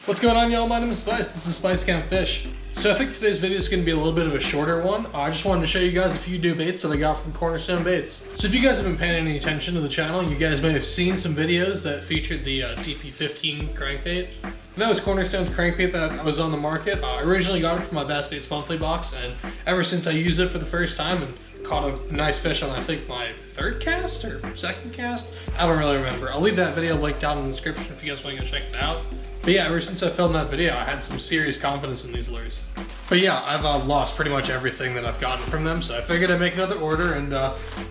What's going on, y'all? My name is Spice. This is Spice Camp Fish. So I think today's video is going to be a little bit of a shorter one. I just wanted to show you guys a few new baits that I got from Cornerstone Baits. So if you guys have been paying any attention to the channel, you guys may have seen some videos that featured the DP15 crankbait. That was Cornerstone's crankbait that was on the market. I originally got it from my Bass Baits monthly box, and ever since I used it for the first time and caught a nice fish on, I think, my third cast or second cast? I don't really remember. I'll leave that video linked down in the description if you guys want to go check it out. But yeah, ever since I filmed that video, I had some serious confidence in these lures. But yeah, I've lost pretty much everything that I've gotten from them, so I figured I'd make another order and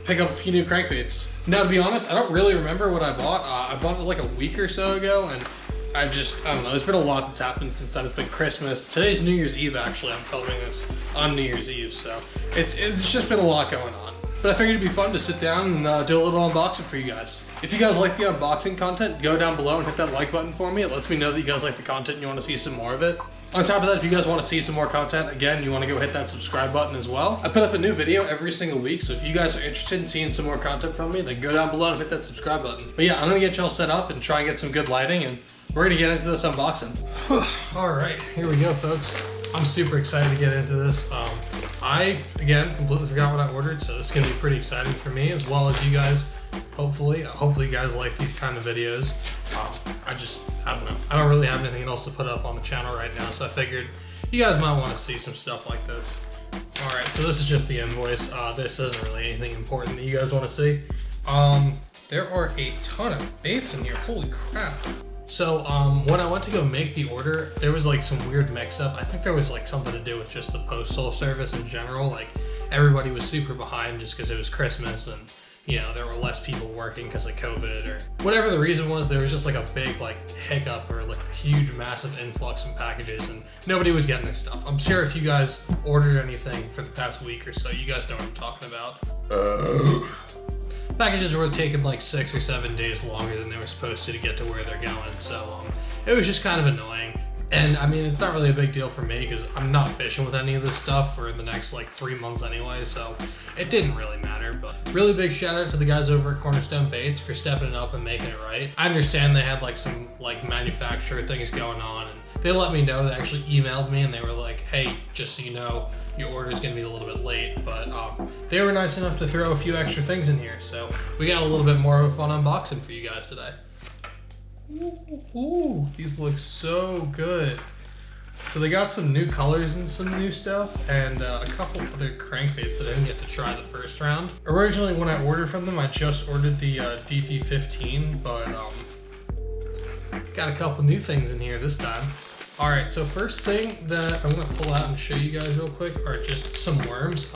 pick up a few new crankbaits. Now, to be honest, I don't really remember what I bought. I bought it like a week or so ago, and I don't know, there's been a lot that's happened since then. It's been Christmas. Today's New Year's Eve, actually. I'm filming this on New Year's Eve, so it's just been a lot going on. But I figured it'd be fun to sit down and do a little unboxing for you guys. If you guys like the unboxing content, go down below and hit that like button for me. It lets me know that you guys like the content and you want to see some more of it. On top of that, if you guys want to see some more content, again, you want to go hit that subscribe button as well. I put up a new video every single week, so if you guys are interested in seeing some more content from me, then go down below and hit that subscribe button. But yeah, I'm going to get y'all set up and try and get some good lighting, and we're going to get into this unboxing. Alright, here we go, folks. I'm super excited to get into this. I, again, completely forgot what I ordered, so this is going to be pretty exciting for me, as well as you guys, hopefully. Hopefully you guys like these kind of videos. I don't know. I don't really have anything else to put up on the channel right now, so I figured you guys might want to see some stuff like this. Alright, so this is just the invoice. This isn't really anything important that you guys want to see. There are a ton of baits in here. Holy crap. So when I went to go make the order, there was like some weird mix-up. I think there was like something to do with just the postal service in general. Like everybody was super behind just because it was Christmas, and you know, there were less people working because of COVID or whatever the reason was. There was just like a big like hiccup or like a huge massive influx in packages, and nobody was getting their stuff. I'm sure if you guys ordered anything for the past week or so, you guys know what I'm talking about. Packages were taking like 6 or 7 days longer than they were supposed to get to where they're going, so it was just kind of annoying. And I mean, it's not really a big deal for me because I'm not fishing with any of this stuff for the next like 3 months anyway, so it didn't really matter. But really big shout out to the guys over at Cornerstone Baits for stepping it up and making it right. I understand they had like some like manufacturer things going on, and they let me know. They actually emailed me and they were like, hey, just so you know, your order is going to be a little bit late, but they were nice enough to throw a few extra things in here, so we got a little bit more of a fun unboxing for you guys today. Ooh, these look so good. So they got some new colors and some new stuff, and a couple other crankbaits that I didn't get to try the first round. Originally, when I ordered from them, I just ordered the DP15, but got a couple new things in here this time. All right, so first thing that I'm gonna pull out and show you guys real quick are just some worms.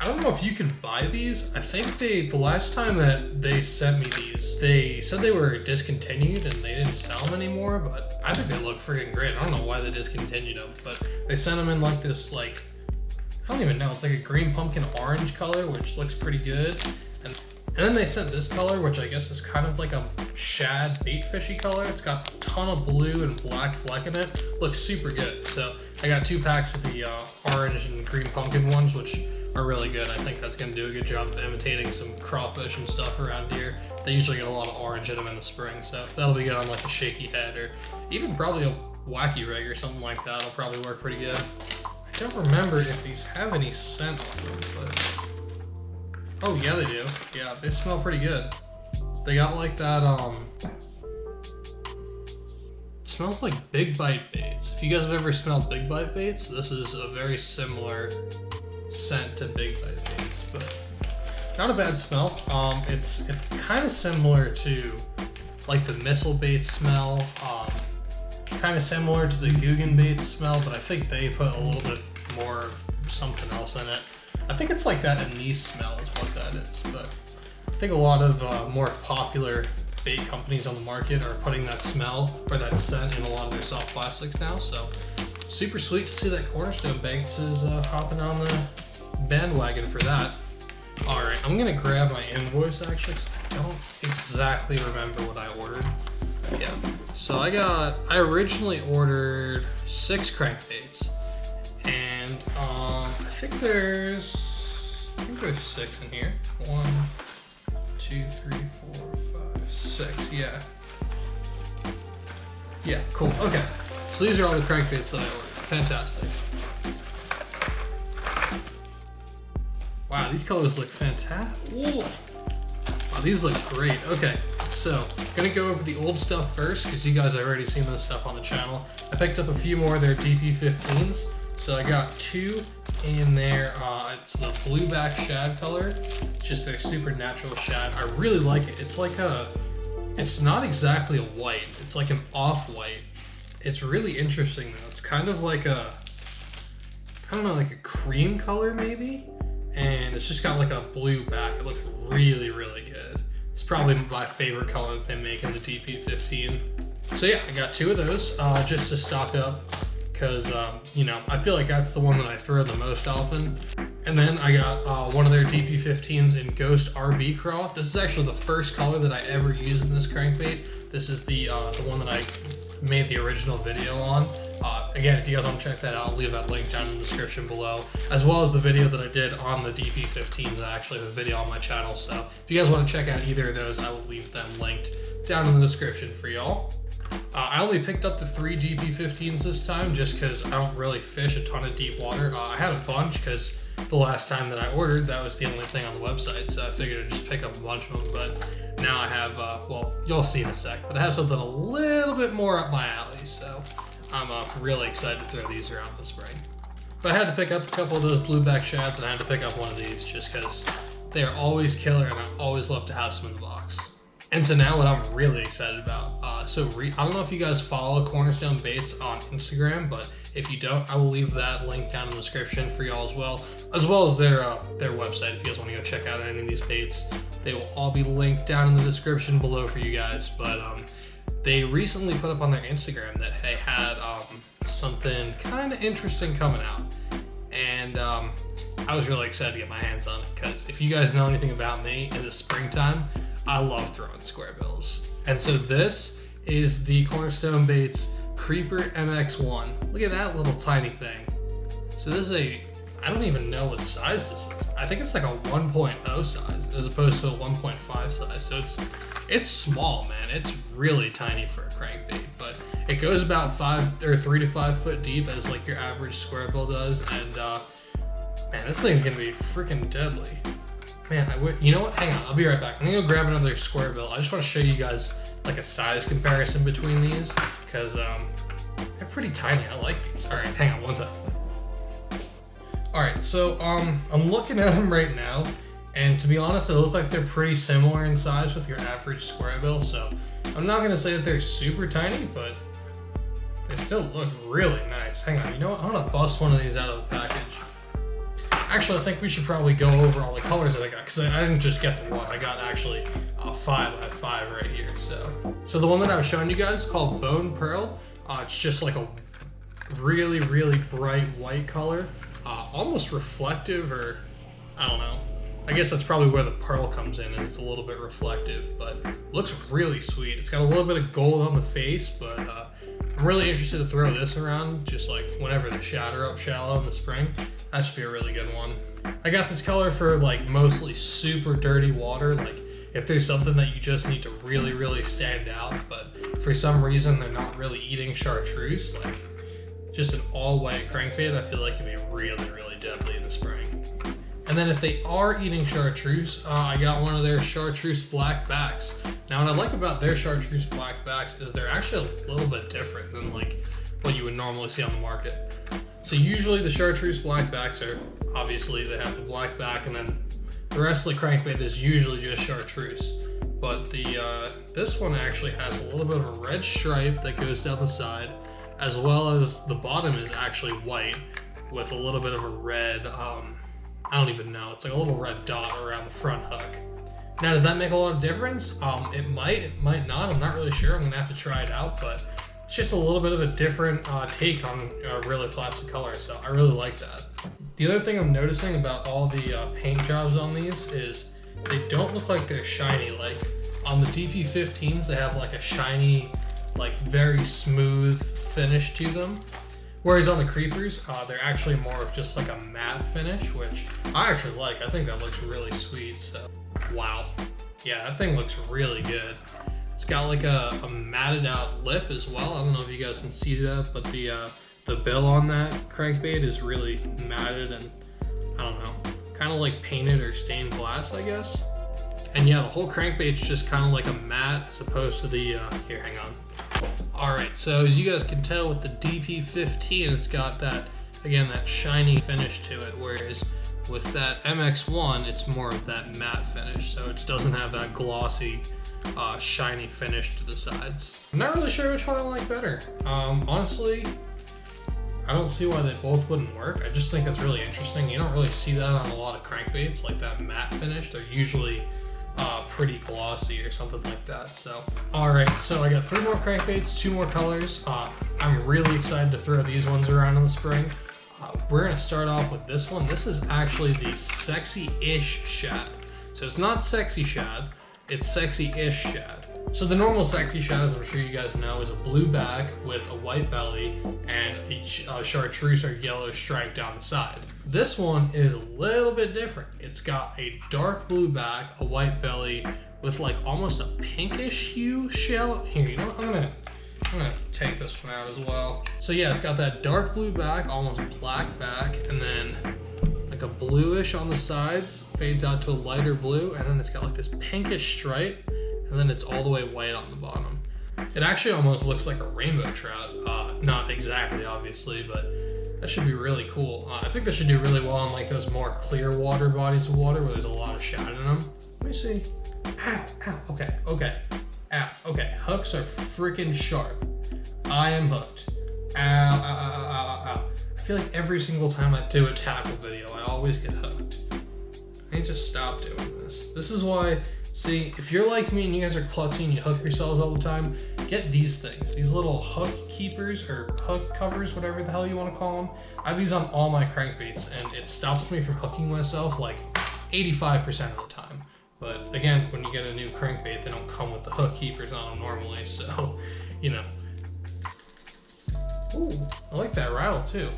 I don't know if you can buy these. I think the last time that they sent me these, they said they were discontinued and they didn't sell them anymore, but I think they look freaking great. I don't know why they discontinued them, but they sent them in like this, like, I don't even know, it's like a green pumpkin orange color, which looks pretty good. And then they sent this color, which I guess is kind of like a shad bait fishy color. It's got a ton of blue and black fleck in it. Looks super good. So I got 2 packs of the orange and green pumpkin ones, which are really good. I think that's gonna do a good job of imitating some crawfish and stuff around here. They usually get a lot of orange in them in the spring, so that'll be good on like a shaky head or even probably a wacky rig or something like that. It'll probably work pretty good. I don't remember if these have any scent on them, but oh yeah, they do. Yeah, they smell pretty good. They got like that, it smells like Big Bite baits. If you guys have ever smelled Big Bite baits, this is a very similar scent to Big Bite baits, but not a bad smell. It's kind of similar to like the missile bait smell, kind of similar to the Guggen bait smell, but I think they put a little bit more of something else in it. I think it's like that anise smell is what that is, but I think a lot of more popular bait companies on the market are putting that smell or that scent in a lot of their soft plastics now, so super sweet to see that Cornerstone Baits is hopping on the bandwagon for that. Alright, I'm gonna grab my invoice actually, because I don't exactly remember what I ordered. Yeah, so I originally ordered 6 crankbaits, and I think there's 6 in here. 1, 2, 3, 4, 5, 6, yeah. Yeah, cool. Okay. So these are all the crankbaits that I ordered. Fantastic. Wow, these colors look fantastic. Ooh. Wow, these look great. Okay, so I'm gonna go over the old stuff first because you guys have already seen this stuff on the channel. I picked up a few more of their DP15s. So I got 2 in there. It's the blueback shad color. It's just their super natural shad. I really like it. It's like it's not exactly a white. It's like an off-white. It's really interesting though. It's kind of like I don't know, like a cream color maybe? And it's just got like a blue back. It looks really, really good. It's probably my favorite color that they make in the DP15. So yeah, I got 2 of those just to stock up because, you know, I feel like that's the one that I throw the most often. And then I got one of their DP15s in Ghost RB Craw. This is actually the first color that I ever used in this crankbait. This is the one that I made the original video on. Again, if you guys want to check that out, I'll leave that link down in the description below, as well as the video that I did on the DP15s. I actually have a video on my channel, so if you guys want to check out either of those, I will leave them linked down in the description for y'all. I only picked up the 3 DP15s this time just because I don't really fish a ton of deep water. I had a bunch because the last time that I ordered, that was the only thing on the website, so I figured I'd just pick up a bunch of them, but now I have, well, you'll see in a sec, but I have something a little bit more up my alley, so I'm really excited to throw these around this spring. But I had to pick up a couple of those blueback shads, and I had to pick up one of these just because they are always killer, and I always love to have some in the box. And so now what I'm really excited about, I don't know if you guys follow Cornerstone Baits on Instagram, but if you don't, I will leave that link down in the description for y'all as well as their website. If you guys want to go check out any of these baits, they will all be linked down in the description below for you guys. But they recently put up on their Instagram that they had something kind of interesting coming out, and I was really excited to get my hands on it because if you guys know anything about me, in the springtime, I love throwing Squarebills. And so this is the Cornerstone Baits Creeper MX1. Look at that little tiny thing. So this is I don't even know what size this is. I think it's like a 1.0 size as opposed to a 1.5 size. So it's small, man. It's really tiny for a crankbait, but it goes about 3 to 5 foot deep as like your average Squarebill does. And man, this thing's gonna be freaking deadly. Man, you know what? Hang on, I'll be right back. I'm gonna go grab another Squarebill. I just want to show you guys like a size comparison between these because they're pretty tiny. I like these. All right, hang on one second. All right, so I'm looking at them right now, and to be honest, they look like they're pretty similar in size with your average Squarebill. So I'm not gonna say that they're super tiny, but they still look really nice. Hang on, you know what? I'm gonna bust one of these out of the package. Actually, I think we should probably go over all the colors that I got because I didn't just get the one. I got actually 5. I have 5 right here. So the one that I was showing you guys is called Bone Pearl. It's just like a really, really bright white color, almost reflective, or I don't know. I guess that's probably where the pearl comes in, and it's a little bit reflective, but looks really sweet. It's got a little bit of gold on the face, but I'm really interested to throw this around just like whenever the shad are up shallow in the spring. That should be a really good one. I got this color for like mostly super dirty water, like if there's something that you just need to really, really stand out, but for some reason they're not really eating chartreuse, like just an all-white crankbait, I feel like it'd be really, really deadly in the spring. And then if they are eating chartreuse, I got one of their chartreuse black backs. Now what I like about their chartreuse black backs is they're actually a little bit different than like what you would normally see on the market. So usually the chartreuse black backs are, obviously they have the black back, and then the rest of the crankbait is usually just chartreuse. But this one actually has a little bit of a red stripe that goes down the side, as well as the bottom is actually white with a little bit of a red, I don't even know, it's like a little red dot around the front hook. Now, does that make a lot of difference? It might not, I'm not really sure. I'm gonna have to try it out, but it's just a little bit of a different take on a really classic color, so I really like that. The other thing I'm noticing about all the paint jobs on these is they don't look like they're shiny. Like on the DP15s, they have like a shiny, like very smooth finish to them. Whereas on the Creepers, they're actually more of just like a matte finish, which I actually like. I think that looks really sweet, so wow. Yeah, that thing looks really good. It's got like a matted out lip as well. I don't know if you guys can see that, but the bill on that crankbait is really matted and I don't know, kind of like painted or stained glass, I guess. And yeah, the whole crankbait's just kind of like a matte as opposed to the, here, hang on. All right, so as you guys can tell with the DP15, it's got that, again, that shiny finish to it, whereas with that MX1, it's more of that matte finish, so it doesn't have that glossy, shiny finish to the sides. I'm not really sure which one I like better. Honestly, I don't see why they both wouldn't work. I just think it's really interesting. You don't really see that on a lot of crankbaits, like that matte finish. They're usually pretty glossy or something like that. So, all right, so I got 3 more crankbaits, 2 more colors. I'm really excited to throw these ones around in the spring. We're gonna start off with this one. This is actually the Sexy-ish Shad. So it's not Sexy Shad, it's Sexy-ish Shad. So the normal Sexy Shad, as I'm sure you guys know, is a blue back with a white belly and a chartreuse or yellow stripe down the side. This one is a little bit different. It's got a dark blue back, a white belly with like almost a pinkish hue shell. Here, you know what? I'm gonna take this one out as well. So yeah, it's got that dark blue back, almost black back, and then like a bluish on the sides, fades out to a lighter blue, and then it's got like this pinkish stripe, and then it's all the way white on the bottom. It actually almost looks like a rainbow trout. Not exactly, obviously, but that should be really cool. I think this should do really well in like those more clear water bodies of water where there's a lot of shad in them. Let me see. Ow, ow, okay, okay. Ow, okay, hooks are freaking sharp. I am hooked. Ow, ow, ow, ow, ow, ow. I feel like every single time I do a tackle video, I always get hooked. I need to stop doing this. This is why, see, if you're like me and you guys are klutzy and you hook yourselves all the time, get these things. These little hook keepers or hook covers, whatever the hell you want to call them. I have these on all my crankbaits and it stops me from hooking myself like 85% of the time. But again, when you get a new crankbait, they don't come with the hook keepers on them normally, so, you know. Ooh, I like that rattle too.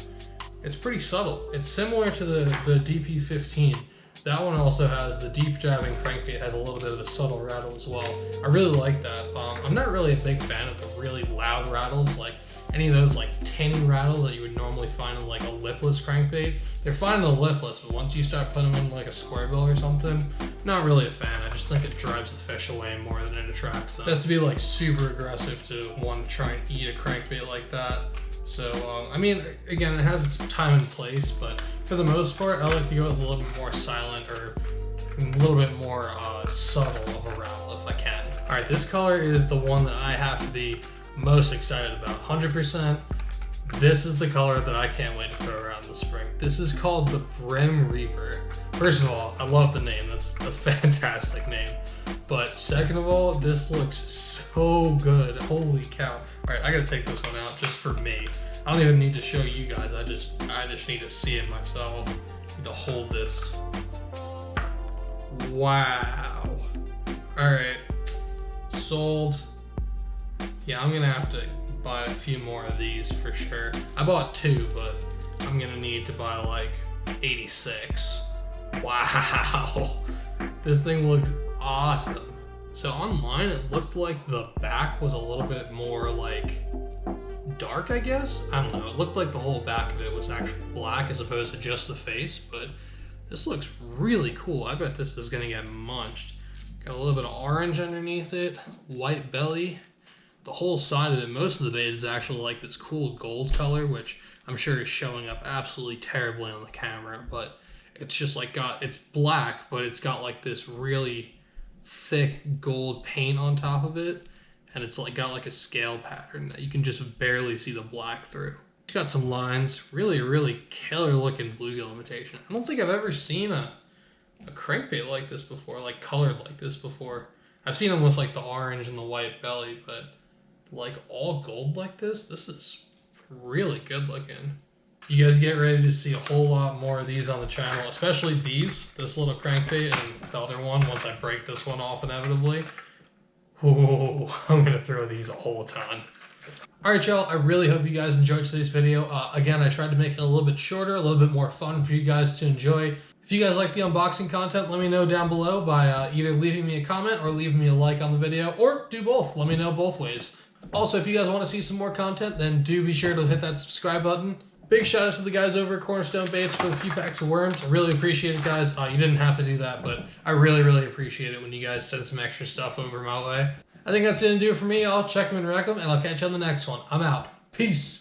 It's pretty subtle. It's similar to the DP15. That one also has the deep jabbing crankbait, has a little bit of a subtle rattle as well. I really like that. I'm not really a big fan of the really loud rattles, like any of those like tinny rattles that you would normally find in like a lipless crankbait. They're fine in the lipless, but once you start putting them in like a Squarebill or something, not really a fan. I just think it drives the fish away more than it attracts them. It has to be like super aggressive to want to try and eat a crankbait like that. So, I mean, again, it has its time and place, but for the most part, I like to go with a little bit more silent or a little bit more subtle of a rattle if I can. All right, this color is the one that I have to be most excited about, 100%. This is the color that I can't wait to throw around this spring. This is called the Brim Reaper. First of all, I love the name. That's a fantastic name. But second of all, this looks so good. Holy cow. All right, I gotta take this one out just for me. I don't even need to show you guys. I just need to see it myself. I need to hold this. Wow. All right, sold. Yeah, I'm gonna have to buy a few more of these for sure. I bought 2, but I'm gonna need to buy like 86. Wow. This thing looks awesome. So online it looked like the back was a little bit more like dark, I guess. I don't know. It looked like the whole back of it was actually black as opposed to just the face, but this looks really cool. I bet this is gonna get munched. Got a little bit of orange underneath it, white belly. The whole side of it, most of the bait is actually like this cool gold color, which I'm sure is showing up absolutely terribly on the camera, but it's just like it's black, but it's got like this really thick gold paint on top of it, and it's like got like a scale pattern that you can just barely see the black through. It's got some lines, really killer looking bluegill imitation. I don't think I've ever seen a crankbait like this before, like colored like this before. I've seen them with like the orange and the white belly, but like all gold like this is really good looking. You guys get ready to see a whole lot more of these on the channel, especially this little crankbait and the other one once I break this one off inevitably. Oh, I'm gonna throw these a whole ton. All right, y'all, I really hope you guys enjoyed today's video. Again, I tried to make it a little bit shorter, a little bit more fun for you guys to enjoy. If you guys like the unboxing content, let me know down below by either leaving me a comment or leaving me a like on the video, or do both. Let me know both ways. Also, if you guys want to see some more content, then do be sure to hit that subscribe button. Big shout out to the guys over at Cornerstone Baits for the few packs of worms. I really appreciate it, guys. You didn't have to do that, but I really, really appreciate it when you guys send some extra stuff over my way. I think that's going to do it for me. I'll check them and wreck them, and I'll catch you on the next one. I'm out. Peace.